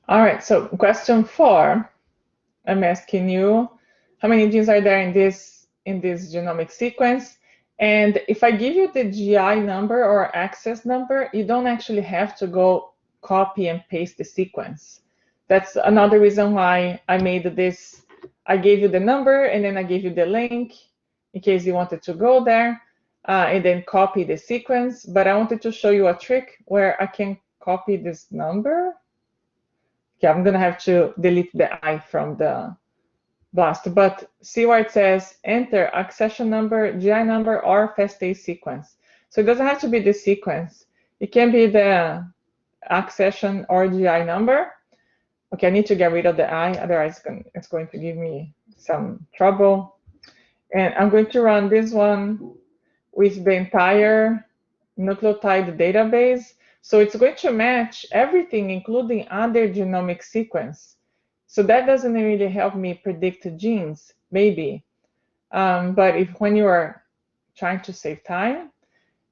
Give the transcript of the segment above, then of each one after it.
All right, so question 4, I'm asking you how many genes are there in this genomic sequence. And if I give you the GI number or access number, you don't actually have to go copy and paste the sequence. That's another reason why I made this. I gave you the number and then I gave you the link in case you wanted to go there and then copy the sequence. But I wanted to show you a trick where I can copy this number. Okay, I'm gonna have to delete the I from the BLAST, but see where it says enter accession number, GI number, or FASTA sequence. So it doesn't have to be the sequence. It can be the accession or GI number. Okay, I need to get rid of the I, otherwise it's going to give me some trouble. And I'm going to run this one with the entire nucleotide database. So it's going to match everything, including other genomic sequence. So that doesn't really help me predict genes, maybe. But when you are trying to save time,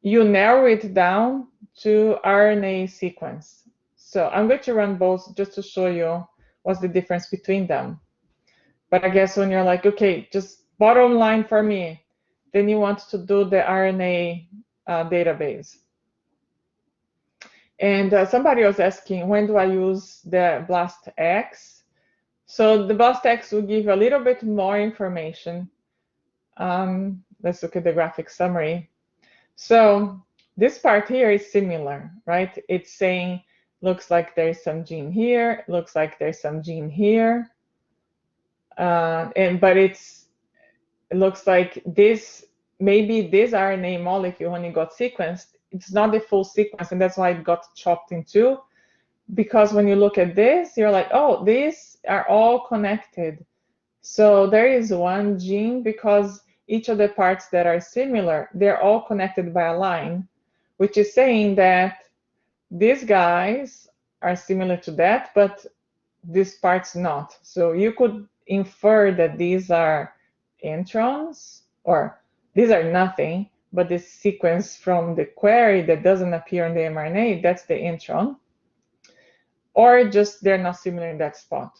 you narrow it down to RNA sequence. So I'm going to run both just to show you what's the difference between them. But I guess when you're like, okay, just bottom line for me, then you want to do the RNA database. And somebody was asking, when do I use the BLASTX? So the BLASTX will give you a little bit more information. Let's look at the graphic summary. So this part here is similar, right? It's saying, looks like there's some gene here, looks like there's some gene here. But it looks like this, maybe this RNA molecule, when it got sequenced, it's not the full sequence, and that's why it got chopped in two. Because when you look at this, you're like, oh, these are all connected. So there is one gene, because each of the parts that are similar, they're all connected by a line, which is saying that these guys are similar to that, but this part's not. So you could infer that these are introns, or these are nothing, but this sequence from the query that doesn't appear in the mRNA, that's the intron. Or just they're not similar in that spot.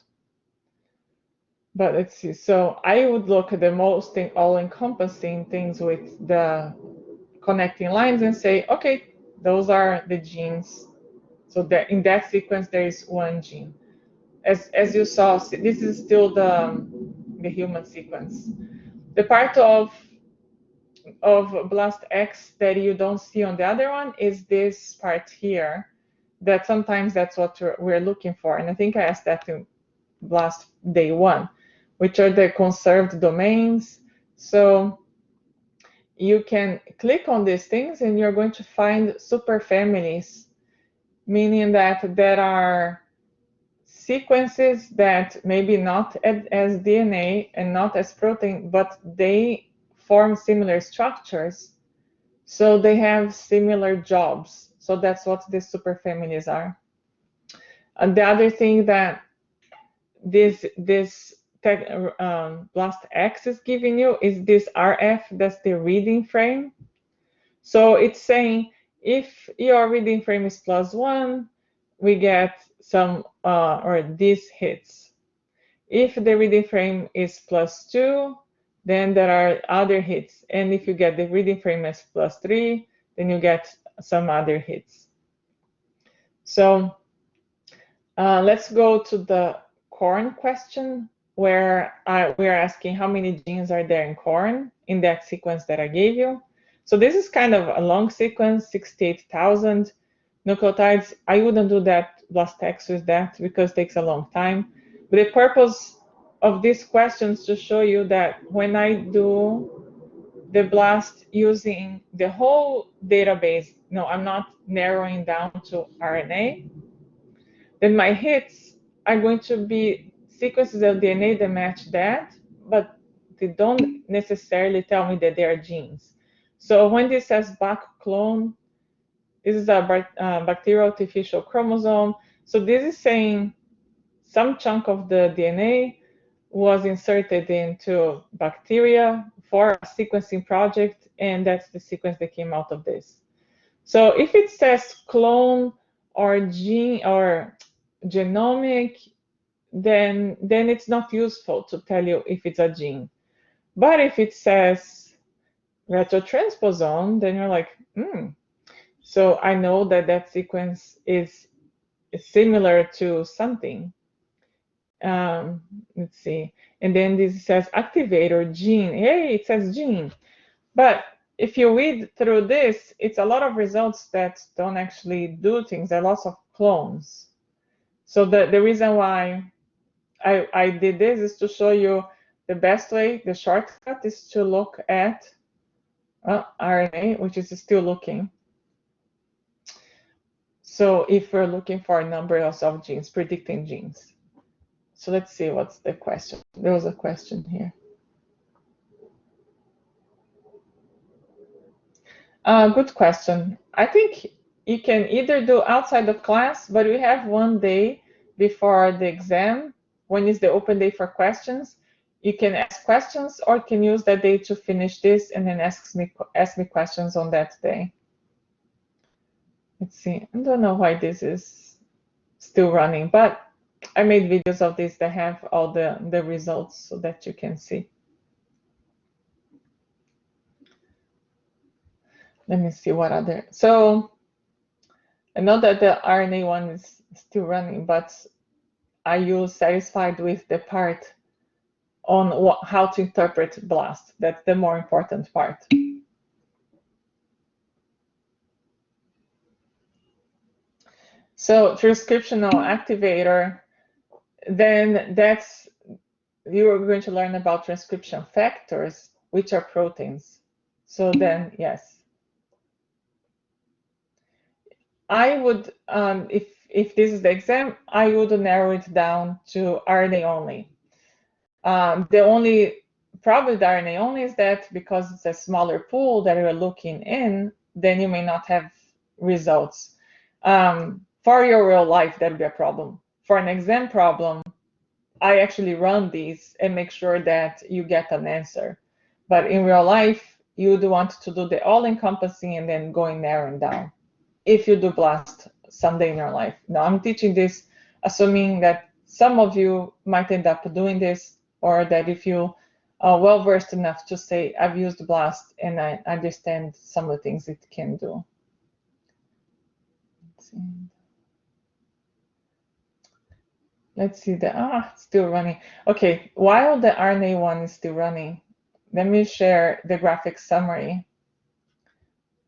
But let's see. So I would look at the most all-encompassing things with the connecting lines and say, okay, those are the genes. So that in that sequence, there is one gene. As you saw, this is still the human sequence. The part of BLASTX that you don't see on the other one is this part here, that sometimes that's what we're looking for. And I think I asked that in BLAST day 1, which are the conserved domains. So you can click on these things and you're going to find superfamilies, meaning that there are sequences that maybe not as DNA and not as protein, but they form similar structures. So they have similar jobs. So that's what these superfamilies are. And the other thing that this BLASTX is giving you is this RF, that's the reading frame. So it's saying if your reading frame is +1, we get some, or this hits. If the reading frame is +2, then there are other hits. And if you get the reading frame as +3, then you get some other hits. So let's go to the corn question, where we are asking how many genes are there in corn in that sequence that I gave you. So this is kind of a long sequence, 68,000 nucleotides. I wouldn't do that BLASTX with that because it takes a long time. But the purpose of these questions to show you that when I do the BLAST using the whole database, no, I'm not narrowing down to RNA, then my hits are going to be sequences of DNA that match that, but they don't necessarily tell me that they are genes. So when this says back clone, this is a bacterial artificial chromosome. So this is saying some chunk of the DNA was inserted into bacteria for a sequencing project, and that's the sequence that came out of this. So if it says clone or gene or genomic, then it's not useful to tell you if it's a gene. But if it says retrotransposon, then you're like, so I know that that sequence is similar to something. Let's see. And then this says activator gene. Hey, it says gene. But if you read through this, it's a lot of results that don't actually do things. There are lots of clones. So the reason why I did this is to show you the best way, the shortcut is to look at RNA, which is still looking. So if we're looking for numbers of genes, predicting genes. So let's see what's the question. There was a question here. Good question. I think you can either do outside of class, but we have one day before the exam, when is the open day for questions. You can ask questions or can use that day to finish this and then ask me questions on that day. Let's see. I don't know why this is still running, but I made videos of this that have all the results so that you can see. Let me see what other. So I know that the RNA one is still running, but are you satisfied with the part on how to interpret BLAST? That's the more important part. So transcriptional activator, then that's, you're going to learn about transcription factors, which are proteins. So then, yes. I would, if this is the exam, I would narrow it down to RNA only. The only problem with RNA only is that because it's a smaller pool that you're looking in, then you may not have results. For your real life, that would be a problem. For an exam problem, I actually run these and make sure that you get an answer. But in real life, you would want to do the all-encompassing and then going narrowing down if you do BLAST someday in your life. Now, I'm teaching this assuming that some of you might end up doing this, or that if you are well-versed enough to say, I've used BLAST and I understand some of the things it can do. Let's see, it's still running. Okay, while the RNA one is still running, let me share the graphic summary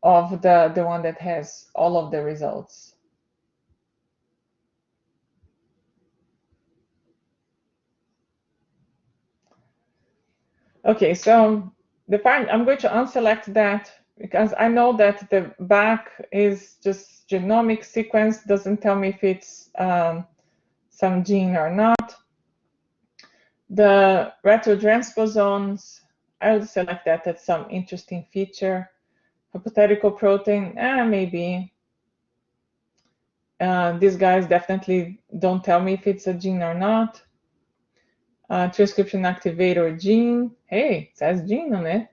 of the one that has all of the results. Okay, so the part, I'm going to unselect that because I know that the back is just genomic sequence, doesn't tell me if it's some gene or not. The retrotransposons, I will select that as some interesting feature. Hypothetical protein, maybe. These guys definitely don't tell me if it's a gene or not. Transcription activator gene, hey, it says gene on it.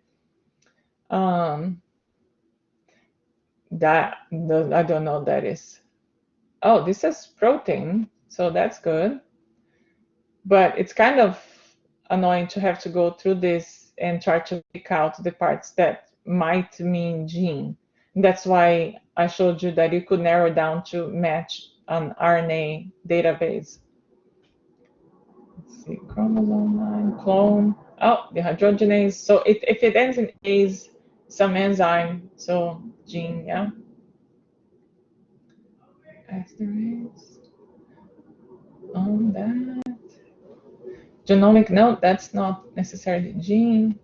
That I don't know what that is. Oh, this is protein, so that's good. But it's kind of annoying to have to go through this and try to pick out the parts that might mean gene. That's why I showed you that you could narrow down to match an RNA database. Let's see, chromosome 9, clone. Oh, the hydrogenase. So if it ends in A's, some enzyme, so gene, yeah. Asterisk on that. Genomic, no, that's not necessarily gene.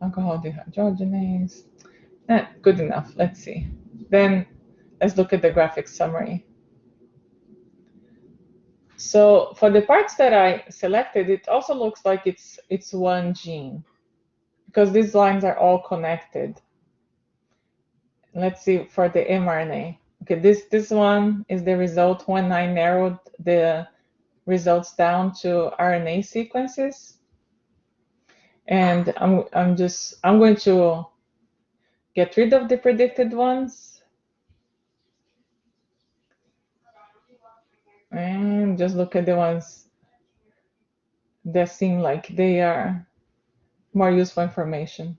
Alcohol dehydrogenase. Good enough. Let's see. Then let's look at the graphic summary. So for the parts that I selected, it also looks like it's one gene because these lines are all connected. Let's see for the mRNA. Okay, this one is the result when I narrowed the results down to RNA sequences. And I'm going to get rid of the predicted ones. And just look at the ones that seem like they are more useful information.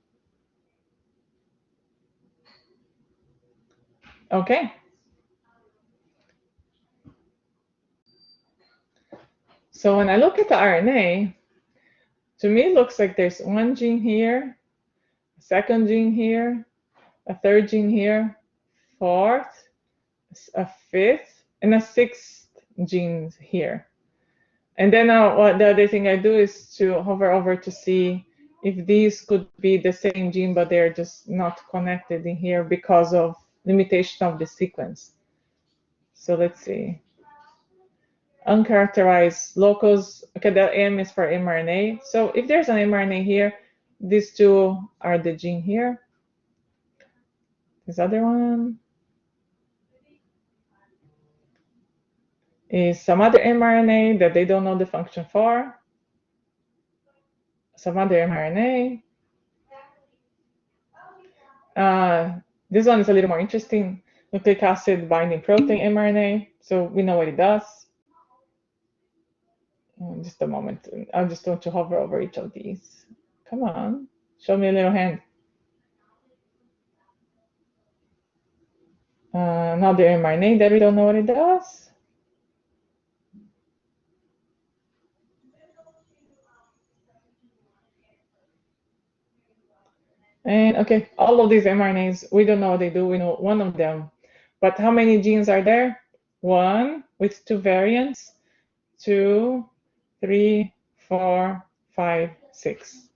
Okay. So when I look at the RNA, to me it looks like there's one gene here, a second gene here, a third gene here, fourth, a fifth, and a sixth gene here. And then what the other thing I do is to hover over to see if these could be the same gene, but they're just not connected in here because of limitation of the sequence. So let's see. Uncharacterized locus. Okay, the M is for mRNA. So if there's an mRNA here, these two are the gene here. This other one is some other mRNA that they don't know the function for. Some other mRNA. This one is a little more interesting. Nucleic acid binding protein mRNA. So we know what it does. Just a moment. I just want to hover over each of these. Come on, show me a little hand. Another mRNA that we don't know what it does. And okay, all of these mRNAs, we don't know what they do. We know one of them. But how many genes are there? One with two variants, 2, 3, 4, 5, 6.